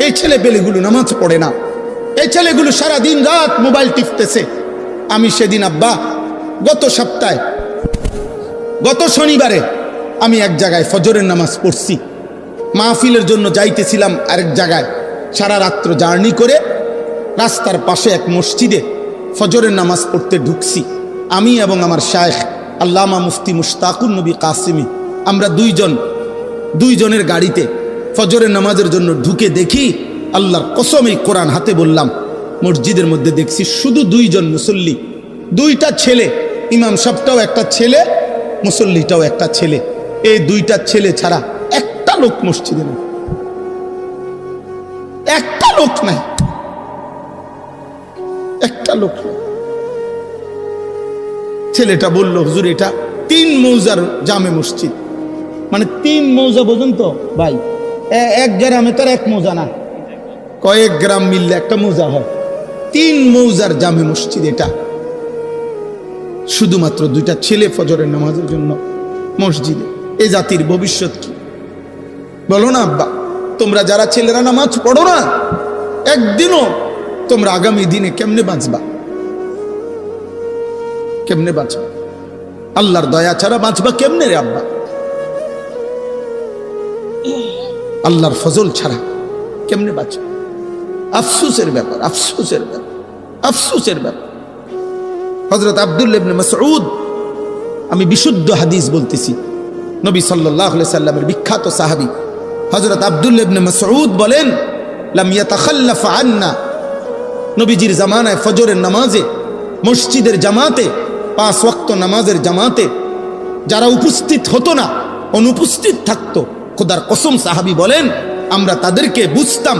এই ছেলে পেলেগুলো নামাজ পড়ে না, এই ছেলেগুলো সারা দিন রাত মোবাইল টিপতেছে। আমি সেদিন আব্বা গত শনিবারে আমি এক জায়গায় ফজরের নামাজ পড়ছি, মাহফিলের জন্য যাইতেছিলাম আরেক জায়গায়। সারা রাত্র জার্নি করে রাস্তার পাশে এক মসজিদে ফজরের নামাজ পড়তে ঢুকছি। আমি এবং আমার শায়েখ আল্লামা মুফতি মুশতাকুর নবী কাসিমি, আমরা দুইজনের গাড়িতে ফজরের নামাজের জন্য ঢুকে দেখি, আল্লাহর কসম এই কোরআন হাতে বললাম, মসজিদের মধ্যে দেখছি শুধু দুইজন মুসল্লি, দুইটা ছেলে, ইমাম সাহেবটাও একটা ছেলে, মুসল্লিটাও একটা ছেলে। এই দুইটা ছেলে ছাড়া একটা লোক মসজিদে নেই, একটা লোক নাই, একটা লোক নাই। ছেলেটা বলল, হুজুর এটা 3 মৌজার জামে মসজিদ। মানে 3 মৌজা বোঝেন তো ভাই, এক গ্রামে তার 1 মৌজা না, কয়েক গ্রাম মিললে একটা মৌজা হয়। 3 মৌজার জামে মসজিদ এটা, শুধুমাত্র দুইটা ছেলে ফজরের নামাজের জন্য মসজিদে। এ জাতির ভবিষ্যৎ কি বলো না আব্বা? তোমরা যারা ছেলেরা নামাজ পড়ো না, একদিনও তোমরা আগামী দিনে কেমনে বাঁচবা? কেমনে বাঁচবা? আল্লাহর দয়া ছাড়া বাঁচবা কেমনে রে আব্বা? আল্লাহর ফজল ছাড়া কেমনে বাঁচবা? আফসোসের ব্যাপার, আফসোসের ব্যাপার, আফসোসের ব্যাপার। হযরত আব্দুল্লাহ ইবনে মাসউদ, আমি বিশুদ্ধ হাদিস বলতেছি, নবী সাল্লাল্লাহু আলাইহি সাল্লামের বিখ্যাত সাহাবী হযরত আব্দুল্লাহ ইবনে মাসউদ বলেন, লাম ইয়াতাখাল্লাফ আন্না, নবীজির জামানায় ফজরের নামাজে মসজিদের জামাতে 5 ওয়াক্ত নামাজের জামাতে যারা উপস্থিত হতো না, অনুপস্থিত থাকতো, খোদার কসম সাহাবী বলেন আমরা তাদেরকে বুঝতাম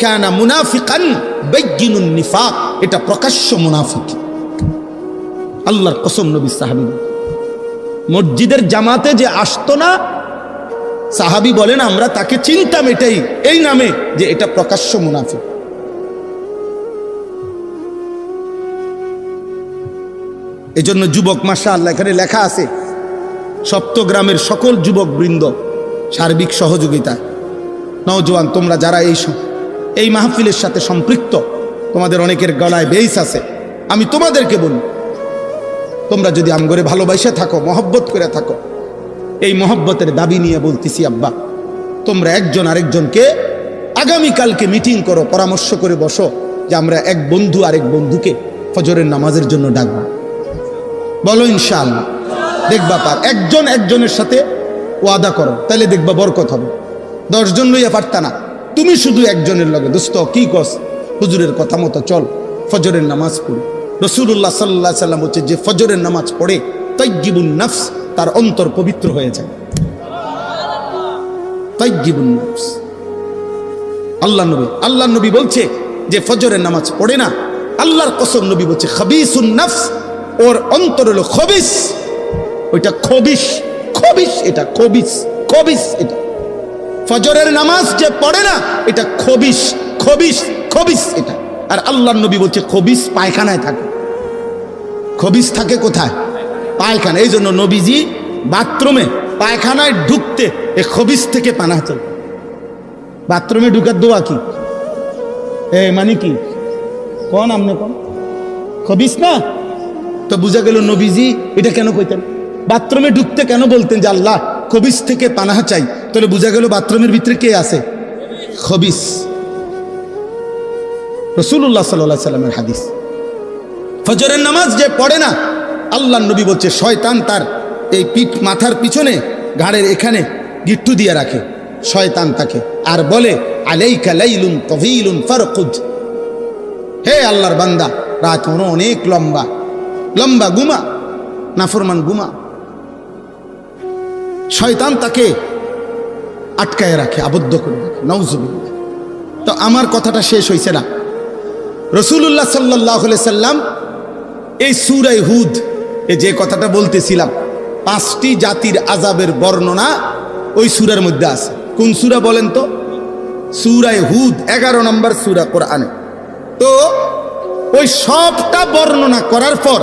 কানা মুনাফিকান বাইয়িনুন নিফাক, এটা প্রকাশ্য মুনাফিক। আল্লাহর কসম, নবী সাহাবী মসজিদের জামাতে যে আসতো না, সাহাবী বলেন আমরা তাকে চিনতাম এটাই, এই নামে যে এটা প্রকাশ্য মুনাফিক। এজন্য যুবক, মাশাআল্লাহ এখানে লেখা আছে, সপ্তগ্রামের সকল যুবক বৃন্দ সার্বিক সহযোগিতা, নওজোয়ান তোমরা যারা এই মাহফিলের সাথে সম্পৃক্ত, তোমাদের অনেকের গলায় বেইস আছে, আমি তোমাদেরকে বলি, তোমরা যদি আমগরে ভালোবাসা থাকো, মহব্বত করে থাকো, এই মহব্বতের দাবি নিয়ে বলতেছি আব্বা, তোমরা একজন আরেকজনকে আগামীকালকে মিটিং করো, পরামর্শ করে বসো যে আমরা এক বন্ধু আরেক বন্ধুকে ফজরের নামাজের জন্য ডাকবো। বলো ইনশাআল্লাহ, দেখবা পার। একজন একজনের সাথে ওয়াদা করো, তাহলে দেখবা বরকত হবে। 10 জন লইয়া পারতা না, তুমি শুধু একজনের লগে, দোস্ত কি কস, হুজুরের কথা মতো চল, ফজরের নামাজ পড়ি। রাসূলুল্লাহ সাল্লাল্লাহু আলাইহি সাল্লাম বলছে, যে ফজরের নামাজ পড়ে তাইয়্যিবুন নফস, তার অন্তর পবিত্র হয়ে যায়। তাইয়্যিবুন নফস, আল্লাহ নবী বলছে যে ফজরের নামাজ পড়ে না, আল্লাহর কসম নবী বলছে খাবিসুন নফস, ওর অন্তর হলো খবিস, ওইটা খবিস, খবিস, এটা খবিস, খবিস। এটা ফজরের নামাজ যে পড়ে না, এটা খবিস, খবিস, খবিস এটা। আর আল্লাহর নবী বলছে খবিস পায়খানায় থাকে। খবিস থাকে কোথায়? পায়খানা। এই জন্য নবীজি বাথরুমে পায়খানায় ঢুকতে এই খবিস থেকে পানাহ চাই। বাথরুমে ঢুকার দোয়া কি? মানে কি কোন আমনে কোন খবিস না? তো বুঝা গেল নবীজি এটা কেন কইতেন, বাথরুমে ঢুকতে কেন বলতেন যে আল্লাহ খবিস থেকে পানাহ চাই? তাহলে বুঝা গেল বাথরুমের ভিতরে কে আছে? খবিস। রাসূলুল্লাহ সাল্লাল্লাহু আলাইহি সাল্লামের হাদিস, ফজরের নামাজ যে পড়ে না, আল্লাহর নবী বলছে শয়তান তার এই মাথার পিছনে ঘাড়ের এখানে গিট্টু দিয়ে রাখে, শয়তান তাকে আর বলে আলাইকা লাইলুন তাওয়িলুন ফারকুদ, হে আল্লাহর বান্দা, রাত অনেক লম্বা, লম্বা ঘুমা, নাফরমান ঘুমা। শয়তান তাকে আটকায় রাখে, আবদ্ধ করে রাখে। নাউজুবিল্লাহ। তো আমার কথাটা শেষ হয়েছে না। রাসূলুল্লাহ সাল্লাল্লাহু আলাইহি সাল্লাম এই সূরা হুদ, যে কথাটা বলতেছিলাম, 5টি জাতির আযাবের বর্ণনা ওই সূরার মধ্যে আছে। কোন সূরা বলেন তো? সূরা হুদ, 11 নম্বর সূরা কোরআনে। তো ওই সবটা বর্ণনা করার পর,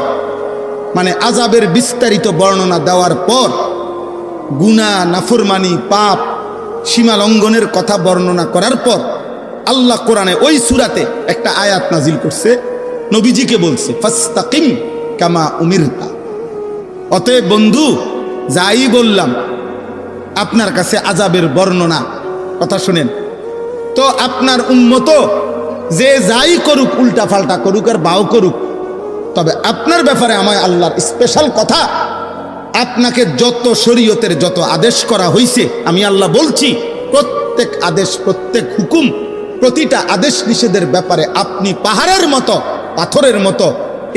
মানে আযাবের বিস্তারিত বর্ণনা দেওয়ার পর, গুনাহ, নাফরমানি, পাপ, সীমা লঙ্ঘনের কথা বর্ণনা করার পর আল্লাহ কোরআনে ওই সূরাতে একটা আয়াত নাজিল করছে, নবীজিকে বলছে ফাস্তাকিম কামা উমিরতা। অতএব বন্ধু, যাই বললাম আপনার কাছে আযাবের বর্ণনা, কথা শুনেন তো, আপনার উম্মত যে যাই করুক, উল্টা পাল্টা করুক আর বাও করুক, তবে আপনার ব্যাপারে আমায় আল্লাহর স্পেশাল কথা, আপনাকে যত শরীয়তের যত আদেশ করা হয়েছে, আমি আল্লাহ বলছি প্রত্যেক আদেশ, প্রত্যেক হুকুম, প্রতিটা আদেশ নিষেধের ব্যাপারে আপনি পাহাড়ের মতো, পাথরের মতো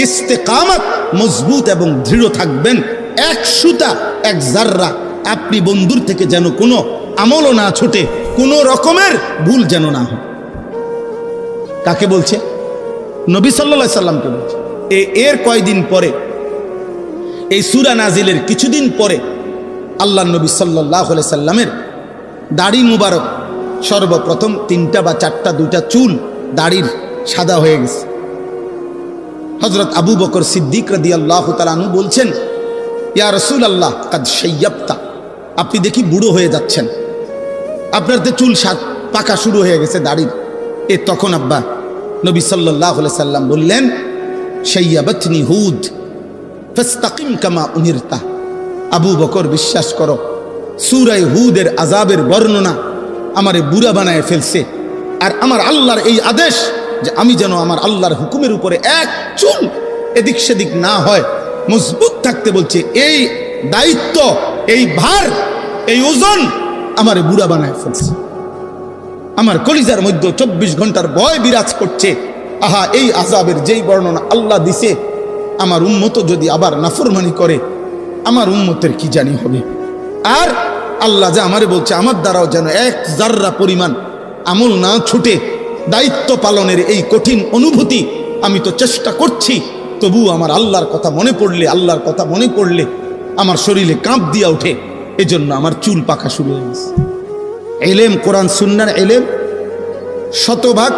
ইস্তেকামত, মজবুত এবং দৃঢ় থাকবেন। এক সুতা, এক জাররা আপনি বন্ধুর থেকে যেন কোনো আমলও না ছুটে, কোনো রকমের ভুল যেন না হয়। কাকে বলছে? নবী সাল্লাল্লাহু আলাইহি সাল্লামকে বলছে। এর কয়দিন পরে, এই সূরা নাজিলের কিছুদিন পরে, আল্লাহ নবী সাল্লাল্লাহু আলাইহি সাল্লামের দাড়ি মুবারক সর্বপ্রথম 3টা বা 4টা, 2টা চুল দাড়ির সাদা হয়ে গেছে। হযরত আবু বকর সিদ্দিক রাদিয়াল্লাহু তাআলা আনহু বলছেন, ইয়া রাসূলুল্লাহ কাদ শাইয়াবতা, আপনি দেখি বুড়ো হয়ে যাচ্ছেন, আপনার তো চুল পাকা শুরু হয়ে গেছে দাড়ির। তখন আব্বা নবী সাল্লাল্লাহু আলাইহি সাল্লাম বললেন, শাইয়াবাতনি হুদ ফাস্তাকিম কামা উমিরতা। আবু বকর, বিশ্বাস করো, সূরা হুদের আযাবের বর্ণনা আমারে বুড়া বানায় ফেলছে। আর আমার আল্লাহর এই আদেশ যে আমি যেন আমার আল্লাহর হুকুমের উপরে এক চুল এদিক সেদিক না হয়, মজবুত থাকতে বলছে, এই দায়িত্ব, এই ভার, এই ওজন আমারে বুড়া বানায় ফেলছে। আমার কলিজার মধ্যে 24 ঘন্টার ভয় বিরাজ করছে। আহা, এই আযাবের যেই বর্ণনা আল্লাহ দিছে, আমার উম্মত যদি আবার নাফরমানি করে, আমার উম্মতের কি জানি হবে। আর আল্লাহ যে আমারে বলছে, আমার দ্বারাও যেন এক জাররা পরিমাণ আমল না ছুটে, দায়িত্ব পালনের এই কঠিন অনুভূতি আমি তো চেষ্টা করছি, তবু আমার আল্লাহর কথা মনে পড়লে, আল্লাহর কথা মনে পড়লে আমার শরীরে কাঁপ দিয়া ওঠে। এজন্য আমার চুল পাকা শুরু হয়ে গেছে। এলেম, কোরআন সুন্নাহর এলেম শতভাগ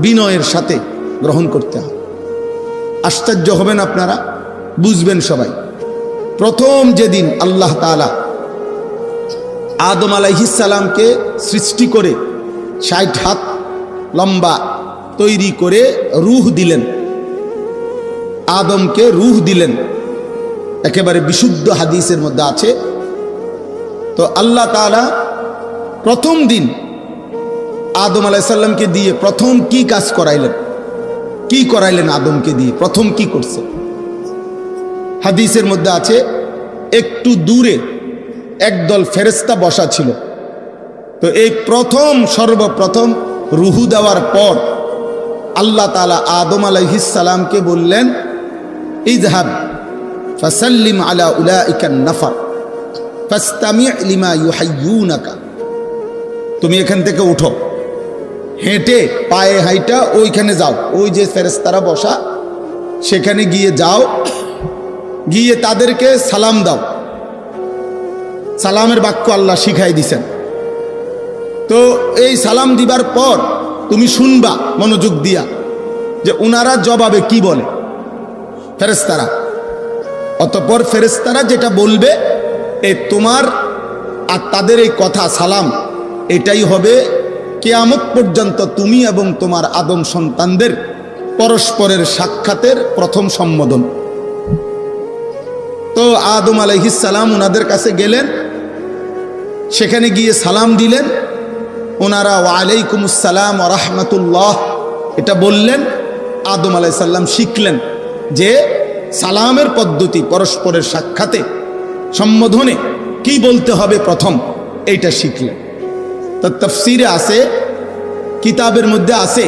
বিনয়ের সাথে গ্রহণ করতে হয়। আশ্চর্য হবেন আপনারা, বুঝবেন সবাই। প্রথম যেদিন আল্লাহ তাআলা আদম আলাইহিস সালামকে সৃষ্টি করে 60 হাত লম্বা তৈরি করে রূহ দিলেন, আদমকে রূহ দিলেন, একেবারে বিশুদ্ধ হাদিসের মধ্যে আছে। তো আল্লাহ তাআলা প্রথম দিন আদম আলাইহিস সালামকে দিয়ে প্রথম কি কাজ করাইলেন, কি করাইলেন আদমকে দিয়ে? প্রথম কি করছে? হাদিসের মধ্যে আছে, একটু দূরে একদল ফেরেশতা বসা ছিল। তো এই প্রথম, সর্বপ্রথম রূহ দেওয়ার পর আল্লাহ তাআলা আদম আলাইহিস সালামকে বললেন, ইযহাব ফাসাল্লিম আলা উলাইকান নাফার ফাস্তামি' লিমা ইউহাইয়ুনাকা। তুমি এখান থেকে উঠো, হেঁটে পায়ে হাইটা ওইখানে যাও, ওই যে ফেরেশতারা বসা সেখানে গিয়ে যাও, গিয়ে তাদেরকে সালাম দাও। সালামের বাক্য আল্লাহ শিখাই দিছেন। তো এই সালাম দিবার পর তুমি শুনবা মনোযোগ দিয়া যে উনারা জবাবে কি বলে ফেরেশতারা। অতঃপর ফেরেশতারা যেটা বলবে, এই তোমার আর তাদের এই কথা, সালাম, এটাই হবে কিয়ামত পর্যন্ত তুমি এবং তোমার আদম সন্তানদের পরস্পরের সাক্ষাতের প্রথম সম্বোধন। তো আদম আলাইহিস সালাম ওনাদের কাছে গেলেন, সেখানে গিয়ে সালাম দিলেন। ওনারা ওয়ালাইকুমুস সালাম ওয়া রাহমাতুল্লাহ এটা বললেন। আদম আলাইহিস সালাম শিখলেন যে সালামের পদ্ধতি, পরস্পরের সাক্ষাতে সম্বোধনে কি বলতে হবে প্রথম, এইটা শিখলেন। তো তাফসীরে আছে, কিতাবের মধ্যে আছে,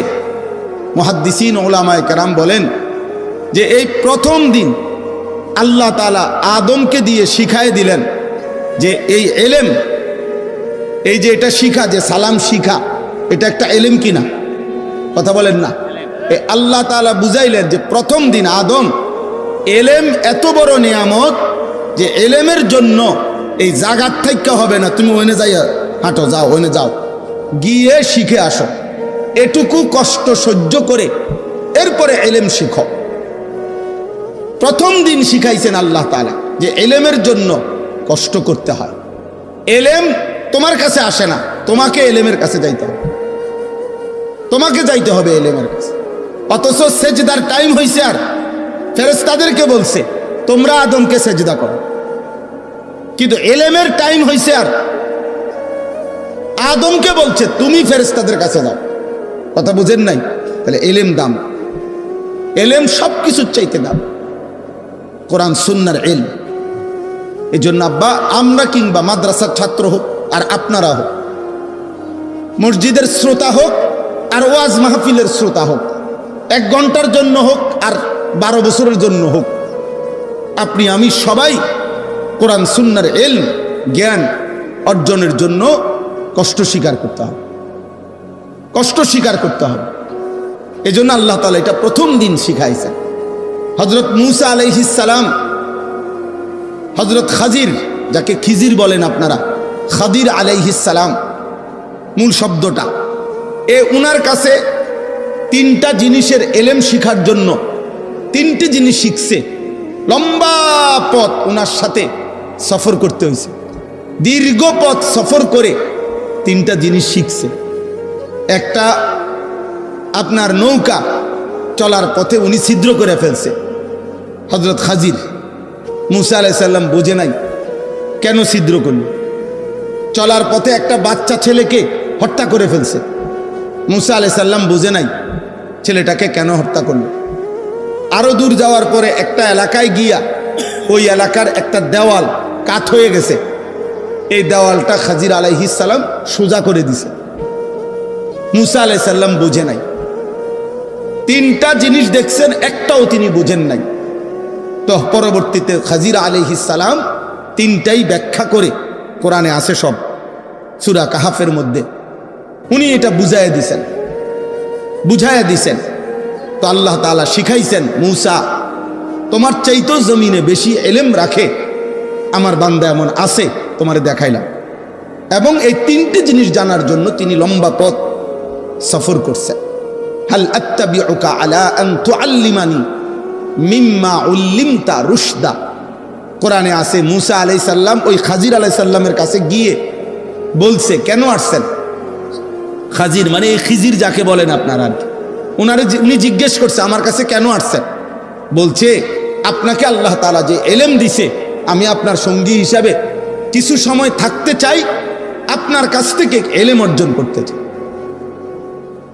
মুহাদ্দিসিন উলামায়ে কেরাম বলেন যে এই প্রথম দিন আল্লাহ তাআলা আদমকে দিয়ে শিখায় দিলেন যে এই এলেম, এই যে এটা শিখা, যে সালাম শিখা, এটা একটা এলেম কিনা, কথা বলেন না? আল্লাহ তাআলা বুঝাইলেন যে প্রথম দিন আদম, এলেম এত বড় নিয়ামত যে এলেমের জন্য এই জাগাত থাইকা হবে না, তুমি ওইনে যাই হাঁটো, যাও ওইনে যাও, গিয়ে শিখে আসো, এটুকু কষ্ট সহ্য করে এরপরে এলেম শিখো। প্রথম দিন শিখাইছেন আল্লাহ তাআলা যে এলেমের জন্য কষ্ট করতে হয়। এলেম তোমার কাছে আসে না, তোমাকে এলেমের কাছে যাইতে হবে। তোমাকে যাইতে হবে এলেমের কাছে। অথচ সেজদার টাইম হয়েছে, আর ফেরেশতাদেরকে বলছে তোমরা আদমকে সেজদা করো, কিন্তু এলেমের টাইম হয়েছে আর আদমকে বলছে তুমি ফেরেশতাদের কাছে যাও। কথা বুঝেন নাই? তাহলে এলেম দাম, এলেম সব কিছুর চাইতে দাম, কোরআন সুন্নাহর ইলম। এই জন্য আব্বা, আমরা কিংবা মাদ্রাসার ছাত্র হোক আর আপনারা হোক, মসজিদের শ্রোতা হোক আর ওয়াজ মাহফিলের শ্রোতা হোক, 1 ঘন্টার জন্য হোক আর 12 বছরের জন্য হোক, আপনি আমি সবাই কোরআন সুন্নাহর ইলম জ্ঞান অর্জনের জন্য কষ্ট স্বীকার করতে হবে, কষ্ট স্বীকার করতে হবে। এই জন্য আল্লাহ তাআলা এটা প্রথম দিন শিখাইছেন। হযরত মূসা আলাইহিস সালাম, হযরত খাজির, যাকে খিজির বলেন আপনারা, খাদির আলাইহিস সালাম মূল শব্দটা, উনার কাছে 3টা জিনিসের এলেম শিখার জন্য 3টি জিনিস শিখছে। লম্বা পথ উনার সাথে সফর করতে হয়েছে, দীর্ঘ পথ সফর করে 3টা জিনিস শিখছে। একটা, আপনার নৌকা চলার পথে উনি ছিদ্র করে ফেলছে হযরত খাজির। মূসা আলাইহিস সালাম বুঝে নাই কেন ছিদ্র করল। চলার পথে একটা বাচ্চা ছেলেকে হত্যা করে ফেলছে। মূসা আলাইহিস সালাম বুঝে নাই ছেলেটাকে কেন হত্যা করল। আরো দূর যাওয়ার পরে একটা এলাকায় গিয়া ওই এলাকার একটা দেওয়াল কাত হয়ে গেছে, এই দেওয়ালটা খাজির আলাইহিস সালাম সোজা করে দিছে। মূসা আলাইহিস সালাম বুঝে নাই। 3টা জিনিস দেখছেন, একটাও তিনি বুঝেন নাই। তো পরবর্তীতে খাজির আলাইহিস সালাম 3টাই ব্যাখ্যা করে, কোরআনে আছে সব, সূরা কাহাফের মধ্যে উনি এটা বুঝাইয়া দিছেন। তো আল্লাহ তাআলা শিখাইছেন, মূসা তোমার চাইতেও জমিনে বেশি ইলম রাখে আমার বান্দা এমন আছে, তোমারে দেখাইলাম। এবং এই 3টি জিনিস জানার জন্য তিনি লম্বা পথ সফর করছেন। হাল আত্তাবিউকা আলা আন তুআল্লিমানি মিম্মা উল্লিমতা রুশদা। কোরআনে আছে মূসা আলাইহিস সালাম ওই খাজির আলাইহিস সালামের কাছে গিয়ে বলছে, কেন আসছেন? খাজির মানে এই খিজির যাকে বলেন আপনারা, উনি জিজ্ঞেস করছে আমার কাছে কেন আসছেন? বলছে আপনাকে আল্লাহ তাআলা যে ইলম দিছে, আমি আপনার সঙ্গী হিসাবে কিছু সময় থাকতে চাই, আপনার কাছ থেকে ইলম অর্জন করতে চাই,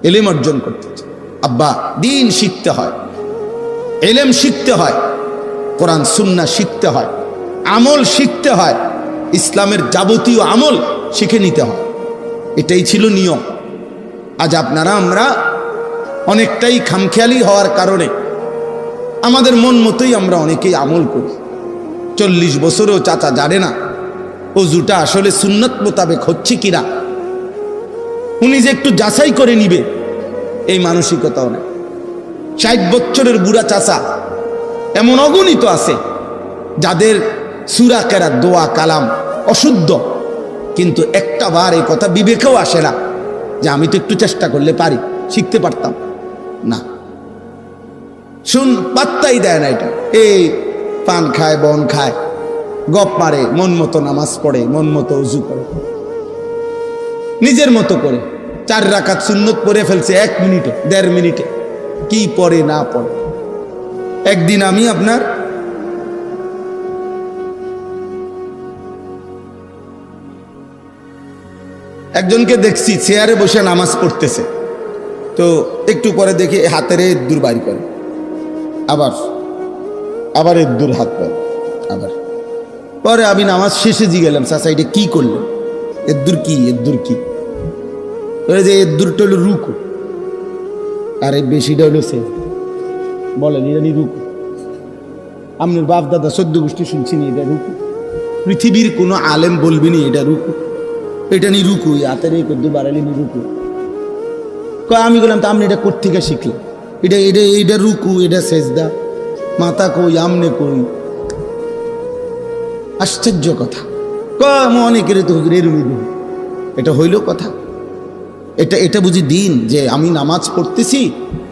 ইলম অর্জন করতে চাই। আব্বা, দিন শিখতে হয়, ইলম শিখতে হয়, কোরআন সুন্নাহ শিখতে হয়, আমল শিখতে হয়, ইসলামের যাবতীয় আমল শিখে নিতে হয়। এটাই ছিল নিয়ম। আজ আমরা অনেকটাই খামখেয়ালি হওয়ার কারণে আমাদের মন মতোই আমরা অনেকেই আমল করি। 40 বছরেও চাচা জানে না ওযুটা আসলে সুন্নত মোতাবেক হচ্ছে কিনা, উনি যে একটু যাচাই করে নিবে এই মানসিকতাও নেই। 60 বছরের বুড়া চাচা এমন অগণিত আছে যাদের সূরা কেরাত, দোয়া, কালাম অশুদ্ধ, কিন্তু একটা বার এই কথা বিবেকেও আসে না যে আমি তো একটু চেষ্টা করলে পারি, শিখতে পারতাম না। পাত্তাই দেয় না এটা। এই পান খায়, বন খায়, গপ মারে, মন মতো নামাজ পড়ে, মন মতো উজু করে, নিজের মতো করে 4 রাকাত সুন্নত পড়ে ফেলছে 1 মিনিটে, 1.5 মিনিটে। কি পড়ে না পড়ে। একদিন আমি আপনার একজনকে দেখছি চেয়ারে বসে নামাজ পড়তেছে, তো একটু পরে দেখি হাতের এদ্দুর বাইর করে, আবার এদ্দুর হাত পায়, আবার পরে আমি নামাজ শেষে জিগেলাম, চাচা এটা কি করলেন? এদ্দুর কি? যে এদ্দুরটা হলো রুকু, আর এই বেশিটা হলো সে বলেন এটা নি রুকু। আপনার বাপ দাদা 14 গোষ্ঠী শুনছি নি এটা রুকু? পৃথিবীর কোনো আলেম বলবি নি এটা রুকু, এটা নি রুকু, হাতের এই কদ্দু বাড়ালি নি রুকু। আমি বললাম তা আপনি এটা কোত্থেকে শিখলেন? এটা রুকু, এটা সেজদা, মাথা কই, আমনে কই। আশ্চর্য কথা। অনেকের তো এরুমি দিন, এটা হইল কথা? এটা বুঝি দিন যে আমি নামাজ পড়তেছি,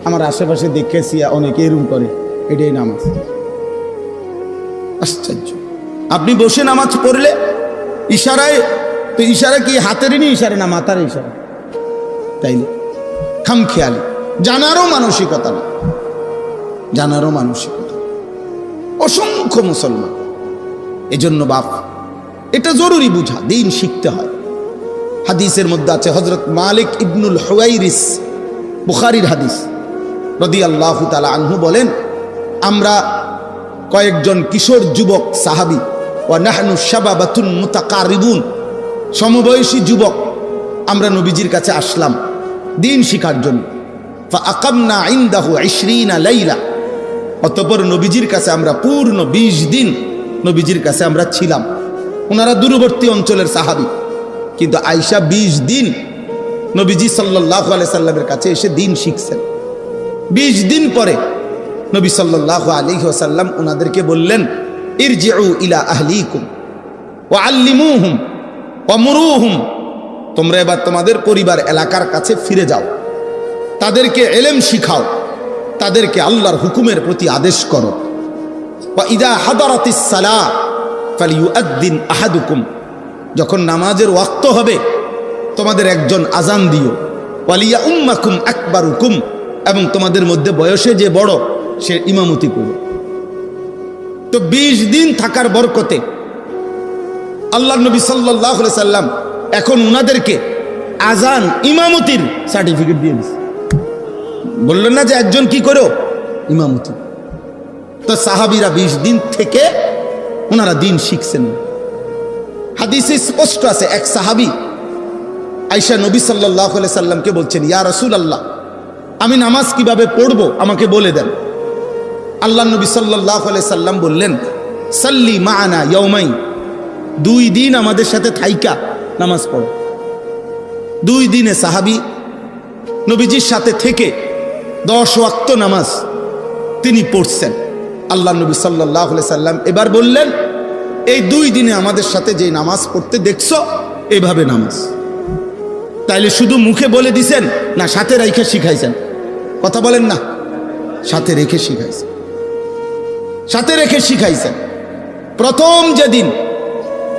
আমার আশেপাশে দেখেছি অনেকে এরুম করে, এটাই নামাজ? আশ্চর্য। আপনি বসে নামাজ পড়লে ইশারায়, তো ইশারা কি হাতেরই নি ইশারা না মাথার ইশারা? তাইলে খামখেয়ালি, জানারও মানসিকতা না, জানারও মানসিকতা। অসংখ্য মুসলমান। এজন্য বাপ, এটা জরুরি বুঝা, দিন শিখতে হয়। হাদিসের মধ্যে আছে, হযরত মালিক ইবনুল হুয়াইরিস, বুখারীর হাদিস, রাদিয়াল্লাহু তাআলা আনহু বলেন, আমরা কয়েকজন কিশোর যুবক সাহাবী, ওয়া নাহনু শাবাবাতুন মুতাকারিবুন, সমবয়সী যুবক, আমরা নবীজির কাছে আসলাম দিন শিখার জন্য। ফাআকামনা ইনদাহু 20 লাইলা, অতঃপর নবীজির কাছে আমরা পূর্ণ 20 দিন নবীজির কাছে আমরা ছিলাম। ওনারা দূরবর্তী অঞ্চলের সাহাবী, কিন্তু আয়েশা 20 দিন নবীজি সাল্লাল্লাহু আলাইহি সাল্লামের কাছে এসে দিন শিখছেন। 20 দিন পরে নবী সাল্লাল্লাহু আলাইহি ওয়াসাল্লাম ওনাদেরকে বললেন, ইরজিউ ইলা আহলিকুম ওয়া আল্লিমুহুম ওয়া মুরুহুম, তোমরা এবার তোমাদের পরিবার এলাকার কাছে ফিরে যাও, তাদেরকে ইলম শিখাও, তাদেরকে আল্লাহর হুকুমের প্রতি আদেশ করো। ওয়া ইযা হাদারাতিস সালাহ ফালিউআদ্দিন আহাদুকুম, যখন নামাজের ওয়াক্ত হবে তোমাদের একজন আজান দিও। ওয়ালিয়া উম্মাকুম আকবারুকুম, এবং তোমাদের মধ্যে বয়সে যে বড় সে ইমামতি করবে। তো 20 দিন থাকার বরকতে আল্লাহর নবী সাল্লাল্লাহু আলাইহি সাল্লাম এখন উনাদেরকে আজান ইমামতির সার্টিফিকেট দিয়ে দিয়েছে। বললেন না যে একজন কি করো ইমামতি। তো সাহাবীরা 20 দিন থেকে ওনারা দিন শিখছেন। হাদিসে স্পষ্ট আছে, এক সাহাবী আয়েশা নবী সাল্লাল্লাহু আলাইহি সাল্লামকে বলছেন, ইয়া রাসূলুল্লাহ, আমি নামাজ কিভাবে পড়বো আমাকে বলে দেন। আল্লাহ নবী সাল্লাল্লাহু আলাইহি সাল্লাম বললেন, সাল্লি মা'ানা ইয়াউমাইন, 2 দিন আমাদের সাথে থাইকা নামাজ পড়ো। 2 দিনে সাহাবী নবীজির সাথে থেকে 10 ওয়াক্ত নামাজ তিনি পড়ছেন। আল্লাহ নবী সাল্লাল্লাহু আলাইহি সাল্লাম এবার বললেন, এই 2 দিনে আমাদের সাথে যে নামাজ পড়তে দেখছো, এভাবে নামাজ। তাইলে শুধু মুখে বলে দিছেন না সাথে রেখে শিখাইছেন? কথা বলেন না, সাথে রেখে শিখাইছেন, সাথে রেখে শিখাইছেন। প্রথম যেদিন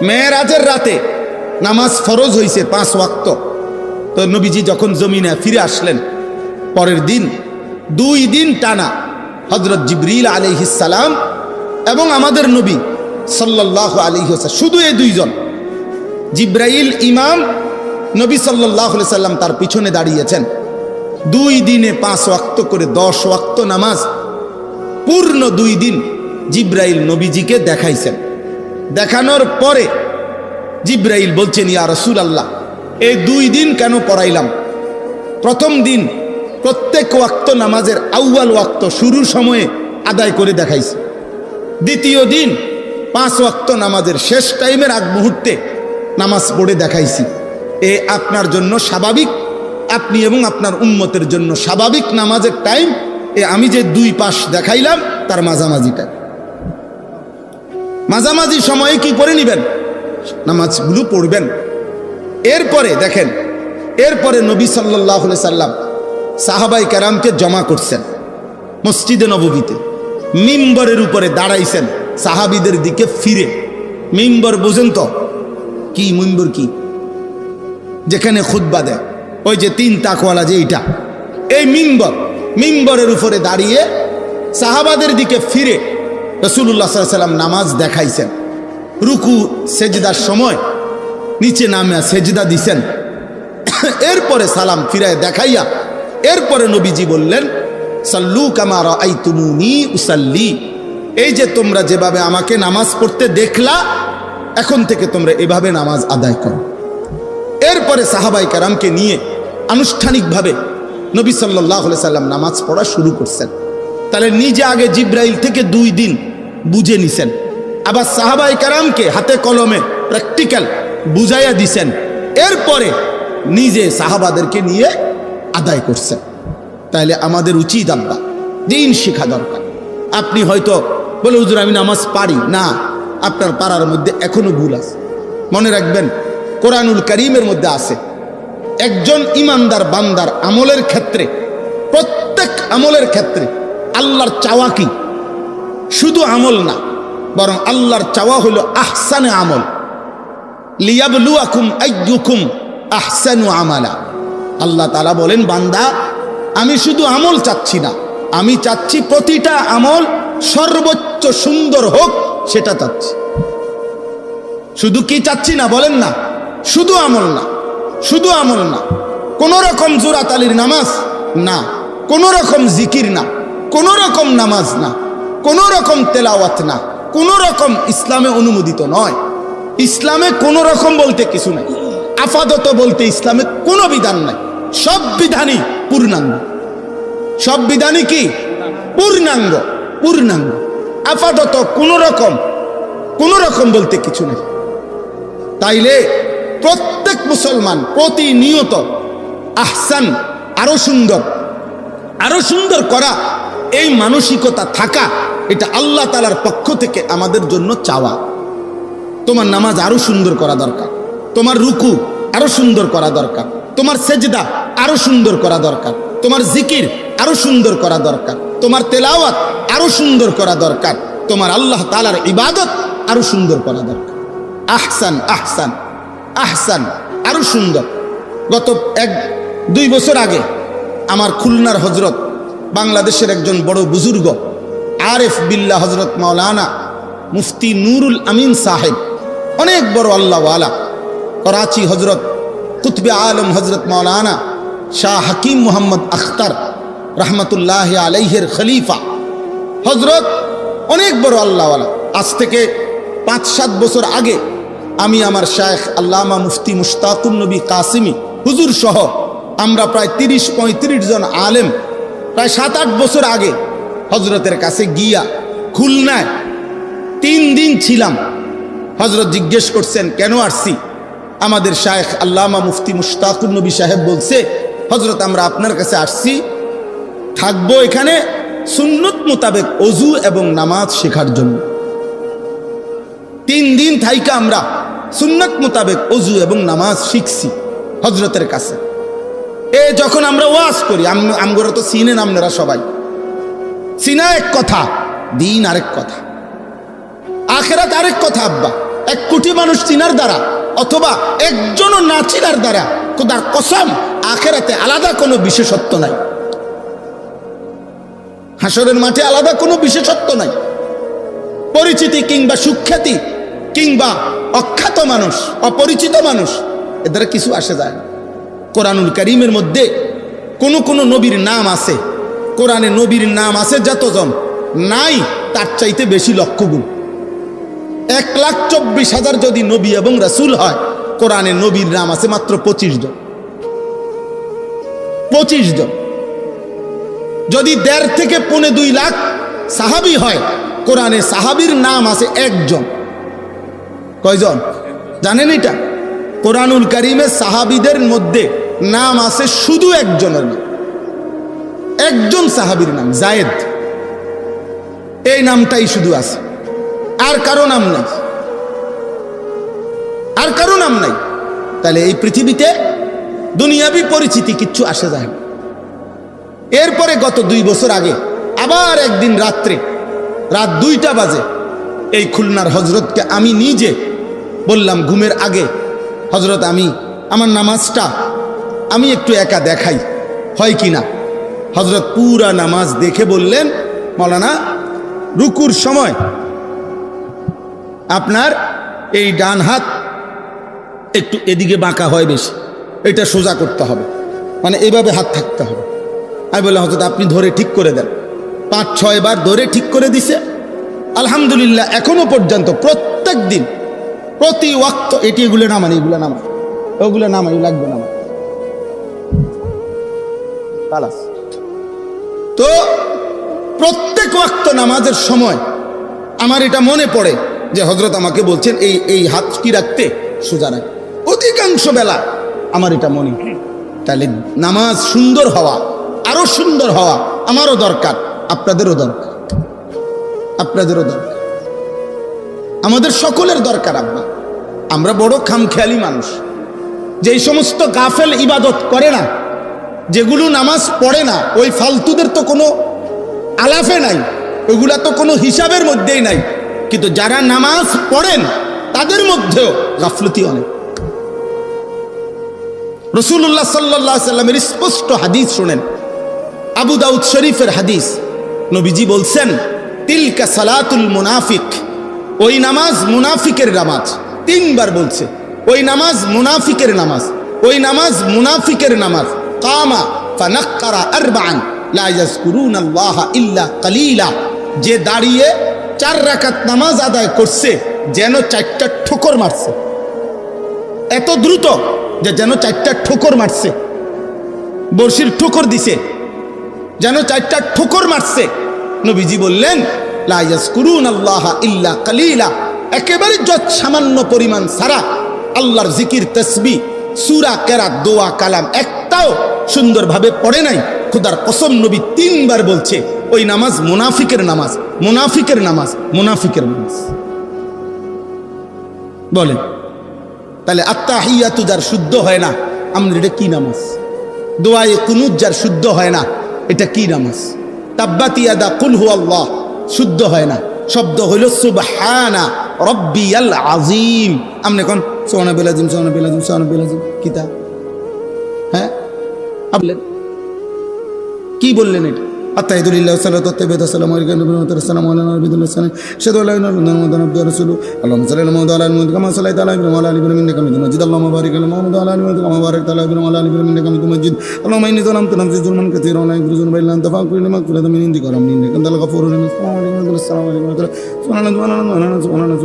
মেরাজের রাতে নামাজ ফরজ হয়েছে 5 ওয়াক্ত, তো নবীজি যখন জমিনে ফিরে আসলেন পরের দিন 2 দিন টানা হযরত জিবরিল আলাইহিস সালাম এবং আমাদের নবী সাল্লাল্লাহু আলাইহি ওয়াসাল্লাম, শুধু এই 2 জন, জিবরাইল ইমাম, নবী সাল্লাল্লাহু আলাইহি সাল্লাম তার পিছনে দাঁড়িয়েছেন। 2 দিনে 5 ওয়াক্ত করে 10 ওয়াক্ত নামাজ পূর্ণ 2 দিন জিবরাইল নবীজিকে দেখাইছেন। দেখানোর পরে জিবরাইল বলছেন, ইয়া রাসূলুল্লাহ, এই 2 দিন কেন পড়াইলাম? প্রথম দিন প্রত্যেক ওয়াক্ত নামাজের আউয়াল ওয়াক্ত শুরুর সময়ে আদায় করে দেখাইছে। দ্বিতীয় দিন 5 ওয়াক্ত নামাজের শেষ টাইমের আগ মুহূর্তে নামাজ পড়ে দেখাইছি। এ আপনার জন্য স্বাভাবিক, আপনি এবং আপনার উম্মতের জন্য স্বাভাবিক নামাজের টাইম। এ আমি যে 2 পাশ দেখাইলাম তার মাঝামাঝিটা, মাঝামাঝি সময়ে কি করে নিবেন? নামাজগুলো পড়বেন। এরপরে দেখেন, এরপরে নবী সাল্লাল্লাহু আলাইহি সাল্লাম সাহাবায়ে কেরামকে জমা করছেন মসজিদে নববীতে, মিম্বরের উপরে দাঁড়াইছেন সাহাবীদের দিকে ফিরে। মিম্বর বুঝেন তো কি? মিম্বর কি? যেখানে খুতবা দেয়, ওই যে 3 তাকওয়ালা যে এইটা, এই মিম্বর, মিম্বরের উপরে দাঁড়িয়ে সাহাবাদের দিকে ফিরে রাসূলুল্লাহ সাল্লাল্লাহু আলাইহি ওয়াসাল্লাম নামাজ দেখাইছেন। রুকু সেজদার সময় নিচে নামে সেজদা দিছেন। এরপরে সালাম ফিরায় দেখাইয়া এরপরে নবীজি বললেন, সাল্লু কামা রাআইতুমুনি উসাল্লি, এই যে তোমরা যেভাবে আমাকে নামাজ পড়তে দেখলা, এখন থেকে তোমরা এভাবে নামাজ আদায় করো। এরপরে সাহাবায়ে কেরামকে নিয়ে আনুষ্ঠানিকভাবে নবী সাল্লাল্লাহু আলাইহি সাল্লাম নামাজ পড়া শুরু করছেন। তাহলে নিজে আগে জিবরাইল থেকে 2 দিন বুঝে নিছেন, আবার সাহাবায়ে কেরামকে হাতে কলমে প্র্যাকটিক্যাল বুঝাইয়া দিছেন। এরপরে নিজে সাহাবাদেরকে নিয়ে আদায় করছেন। তাইলে আমাদের উচিত আব্বা দিন শেখা দরকার। আপনি হয়তো বলে, হুজুর আমি নামাজ পারি না, আপনার পারার মধ্যে এখনো ভুল আছে। মনে রাখবেন, কোরআনুল কারীমের মধ্যে আছে, একজন ইমানদার বান্দার আমলের ক্ষেত্রে, প্রত্যেক আমলের ক্ষেত্রে আল্লাহর চাওয়া কি? শুধু আমল না, বরং আল্লাহর চাওয়া হলো আহসানে আমল, লিয়াবলুয়াকুম আইয়ুকুম আহসানু আমালা। আল্লাহ তাআলা বলেন, বান্দা আমি শুধু আমল চাচ্ছি না, আমি চাচ্ছি প্রতিটা আমল সর্বোচ্চ সুন্দর হোক, সেটা চাচ্ছি। শুধু কি চাচ্ছি না বলেন না, শুধু আমল না, শুধু আমল না, কোন রকম জোরাতালির নামাজ না, কোন রকম জিকির না, কোন রকম নামাজ না, কোন রকম তেলাওয়াত না, কোন রকম ইসলামে অনুমোদিত নয়। ইসলামে কোন রকম বলতে কিছু নাই, আপাতত বলতে ইসলামে কোনো বিধান নাই, সব বিধানই পূর্ণাঙ্গ, সব বিধানই কি পূর্ণাঙ্গ, পূর্ণাঙ্গ। আপাতত কোন রকম বলতে কিছু নেই। তাইলে প্রত্যেক মুসলমান প্রতিনিয়ত আহসান, আরো সুন্দর করা, এই মানসিকতা থাকা, এটা আল্লাহ তাআলার পক্ষ থেকে আমাদের জন্য চাওয়া। তোমার নামাজ আরো সুন্দর করা দরকার, তোমার রুকু আরো সুন্দর করা দরকার, তোমার সেজদা আরো সুন্দর করা দরকার, তোমার জিকির আরো সুন্দর করা দরকার, তোমার তেলাওয়াত আরো সুন্দর করা দরকার, তোমার আল্লাহ তাআলার ইবাদত আরো সুন্দর করা দরকার। আহসান আহসান আহসান, আরো সুন্দর। গত 1-2 বছর আগে আমার খুলনার হজরত, বাংলাদেশের একজন বড় বুজুর্গ আরেফ বিল্লাহ হজরত মাওলানা মুফতি নুরুল আমিন সাহেব, অনেক বড় আল্লাহওয়ালা, করাচি হজরত কুতবে আলম হজরত মাওলানা শাহ হাকিম মোহাম্মদ আখতার রহমতুল্লাহ আলাইহের খলিফা হজরত, অনেক বড় আল্লাহওয়ালা। আজ থেকে 5-7 বছর আগে আমি আমার শায়েখ আল্লামা মুফতি মুশতাকুন নবী কাসিমি হুজুর সহ আমরা প্রায় 30-35 জন আলেম প্রায় 7-8 বছর আগে হজরতের কাছে গিয়া খুলনায় 3 দিন ছিলাম। হজরত জিজ্ঞেস করছেন কেন আসছি? আমাদের শায়েখ আল্লামা মুফতি মুশতাকুন নবী সাহেব বলছে, হজরত আমরা আপনার কাছে আসছি, থাকবো এখানে সুন্নত মোতাবেক অজু এবং নামাজ শেখার জন্য। 3 দিন থাইকা আমরা সুন্নত মোতাবেক অজু এবং নামাজ শিখছি হজরতের কাছে। যখন আমরা ওয়াজ করি, আমগোরা তো চিনেন আপনারা সবাই, চিনা এক কথা, দিন আরেক কথা, আখেরাত আরেক কথা। আব্বা 1 কোটি মানুষ চিনার দ্বারা অথবা একজনও না চিনার দ্বারা খোদার কসম আখেরাতে আলাদা কোনো বিশেষত্ব নাই, হাসরের মাঠে আলাদা কোনো বিশেষত্ব নাই। পরিচিতি কিংবা সুখ্যাতি কিংবা অখ্যাত মানুষ, অপরিচিত মানুষ, এদের কিছু আসে যায় না। কোরআনুল কারীমের মধ্যে কোন নবীর নাম আছে, কোরআনে নবীর নাম আছে যতজন, নাই তার চাইতে বেশি লক্ষ গুণ। 1,24,000 যদি নবী এবং রাসূল হয়, কোরআনে নবীর নাম আছে মাত্র 25 জন। 25 জন। যদি 1.5 থেকে 2.5 লাখ সাহাবী হয়, কোরআনে সাহাবীর নাম আছে 1 জন। কয়জন জানেন এটা? কোরআনুল কারীমে সাহাবীদের মধ্যে নাম আছে শুধু 1 জনের নাম, 1 জন সাহাবীর নাম যায়েদ, এই নামটাই শুধু আছে, আর কারো নাম নাই, আর কারো নাম নাই। তাহলে এই পৃথিবীতে দুনিয়াবি পরিচিতি কিচ্ছু আসে যায় না। এরপরে গত 2 বছর আগে আবার একদিন রাত্রে, রাত 2টা বাজে, এই খুলনার হজরতকে আমি নিজে বললাম ঘুমের আগে, হজরত আমি আমার নামাজটা আমি একটু একা দেখাই, হয় কি না? হজরত পুরা নামাজ দেখে বললেন, মাওলানা রুকুর সময় আপনার এই ডান হাত একটু এদিকে বাঁকা হয় বেশি, এটা সোজা করতে হবে, মানে এইভাবে হাত থাকতে হবে। আমি বললাম হজরত আপনি ধরে ঠিক করে দেন। 5-6 বার ধরে ঠিক করে দিছে। আলহামদুলিল্লাহ এখনো পর্যন্ত প্রত্যেক দিন প্রতি ওয়াক্ত এগুলো নামান, এগুলো নামান, ওগুলো নামাই লাগবে না। তো প্রত্যেক ওয়াক্ত নামাজের সময় আমার এটা মনে পড়ে যে হজরত আমাকে বলছেন এই হাত কি রাখতে, সোজা রাখ। অধিকাংশ বেলা আমার এটা মনে। তাহলে নামাজ সুন্দর হওয়া, আরো সুন্দর হওয়া আমারও দরকার, আপনাদেরও দরকার, আপনাদেরও দরকার, আমাদের সকলের দরকার। আব্বা আমরা বড় খামখেয়ালি মানুষ, যেই সমস্ত গাফেল ইবাদত করে না, যেগুলো নামাজ পড়ে না, ওই ফালতুদের তো কোনো আলাফে নাই, ওইগুলা তো কোনো হিসাবের মধ্যেই নাই। কিন্তু যারা নামাজ পড়েন তাদের মধ্যেও গাফলতি অনেক। রাসূলুল্লাহ সাল্লাল্লাহু আলাইহি ওয়াসাল্লামের স্পষ্ট হাদিস শুনেন, আবু দাউদ শরীফের হাদিস, নবীজি বলছেন তিলকা সালাতুল মুনাফিক, ওই নামাজ মুনাফিকের নামাজ। 3 বার বলছে ওই নামাজ মুনাফিকের নামাজ, ওই নামাজ মুনাফিকের নামাজ। কামা ফানাক্কারা আরবাআন লা ইয়াজকুরুনাল্লাহা ইল্লা কালিলা, যে দাঁড়িয়ে 4 রাকাত নামাজ আদায় করছে যেন 4টা ঠোকর মারছে, এত দ্রুত যে যেন 4টা ঠোকর মারছে, বর্ষির ঠোকর দিছে যেন 4টা ঠোকর মারছে। নবীজি বললেন লা ইয়াজকুরুনাল্লাহা ইল্লা কালিলা, একেবারে যত সামান্য পরিমাণ ছাড়া আল্লাহর জিকির, তাসবিহ, সূরা, কেরাত, দোয়া, কালাম একটাও সুন্দরভাবে পড়ে নাই। খোদার কসম নবী 3 বার বলছে ওই নামাজ মুনাফিকের নামাজ, মুনাফিকের নামাজ, মুনাফিকের নামাজ। বলেন তাহলে আত্তাহিয়াতু যার শুদ্ধ হয় না, আমরা এটা কি নামাজ? দোয়ায়ে কুনুত যার শুদ্ধ হয় না, এটা কি নামাজ? তাব্বাত ইয়াদা কুল হুয়াল্লাহ শুদ্ধ হয় না, শব্দ হইল সুবহানা রব্বিয়াল আযীম। আপনি কোন সুবহানা বিল-আযীম, সুবহানা বিল-আযীম, সুবহানা বিল-আযীম কিতা? হ্যাঁ আপনি কি বললেন? এটা আত্তাহিদুলিল্লাহ সাল্লাতু তাইয়্যিবাতু আসসালামু আলাইকুম আসসালামু আলাইনা নবিয়্যিল সালাম শাহাদু আল্লা ইলাহা ইল্লাল্লাহ মুহাম্মাদুর রাসূলুল্লাহ আল্লাহুম্মা সাল্লি আলা মুহাম্মাদ ওয়া আলা আলি মুহাম্মাদ কামা সাল্লাইতা আলা ইব্রাহিম ওয়া আলা আলি ইব্রাহিম ইন্নাকা হামিদুম মাজিদ আল্লাহুম্মা বারিক আলা মুহাম্মাদ ওয়া আলা আলি মুহাম্মাদ কামা বারাকতা আলা ইব্রাহিম ওয়া আলা আলি ইব্রাহিম ইন্নাকা হামিদুম মাজিদ আল্লাহুম্মা ইন্নী যালামতু নাফসি যুলমান কাসীরান ওয়া লা ইয়াগফিরু যুনুবা ইল্লা আনতা ফাগফির লিমা কুনতা মিন ইনদিকা রাব্বি ইন্নাকা আনতাল গফুরুর রাহিম আসসালামু আলাইকুম সুবহানাল্লাহ সুবহানাল্লাহ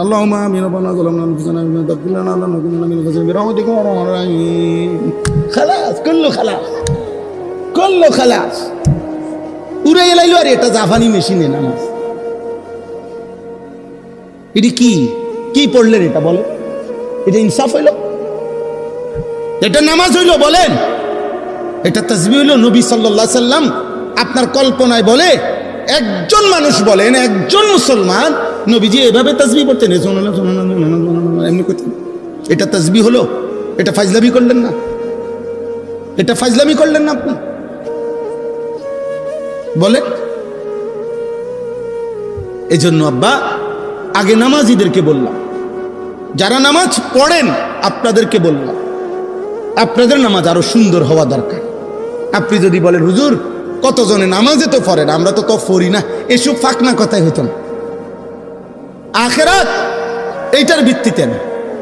আল্লাহুম্মা আমিন রব্বানা যালামনা আনফুসানা ওয়া লা তাগফির লানা লানাকুনান্না মিনাল খাসিরিন বিরহমাতিকা ইয়া আরহামার রাহিমিন। খালাস, কুল্লু খালাস, কুল্লু খালাস। উড়ে এলাইলো আর এটা জাপানি মেশিনে নামাজ। এটি কি কি পড়লেন? এটা বলে এটা ইনসাফ হইল? এটা নামাজ হইল? বলেন এটা তাসবিহ হইল? নবী সাল্লাল্লাহু আলাইহি সাল্লাম আপনার কল্পনায় বলে একজন মানুষ বলেন, একজন মুসলমান নবীজি এভাবে তাসবিহ পড়তেন, এমনি করতেন। এটা তাসবিহ হলো? এটা ফাজলামি করলেন না? এটা ফাজলামি করলেন না আপনি? বলে এই জন্য আব্বা আগে নামাজিদেরকে বললাম, যারা নামাজ পড়েন আপনাদেরকে বললাম, আপনাদের নামাজ আরো সুন্দর হওয়া দরকার। আপনি যদি বলেন হুজুর কতজনে নামাজে তো পড়েন, আমরা তো পড়ি না, এসব ফাঁকনা কথাই হইত না। আখেরাত এইটার ভিত্তিতে না,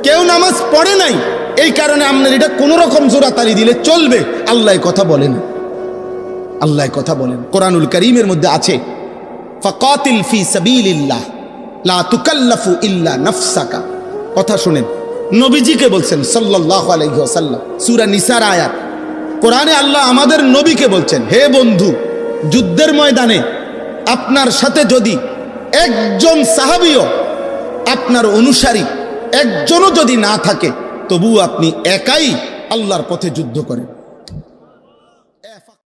কেউ নামাজ পড়ে নাই এই কারণে আপনার এটা কোন রকম জোরাতালি দিলে চলবে, আল্লাহ কথা বলেন। আল্লাহ কথা বলেন কোরআনুল কারীমের মধ্যে আছে ফাকাতিল ফি সাবিলিল্লাহ লা তুকাল্লাফু ইল্লা নাফসাকা। কথা শুনেন, নবীজিকে বলছেন সাল্লাল্লাহু আলাইহি ওয়াসাল্লাম, সূরা নিসার আয়াত। কোরআনে আল্লাহ আমাদের নবীকে বলছেন, হে বন্ধু, যুদ্ধের ময়দানে আপনার সাথে যদি একজন সাহাবীও আপনার অনুসারী একজনও যদি না থাকে, তবু আপনি একাই আল্লাহর পথে যুদ্ধ করেন।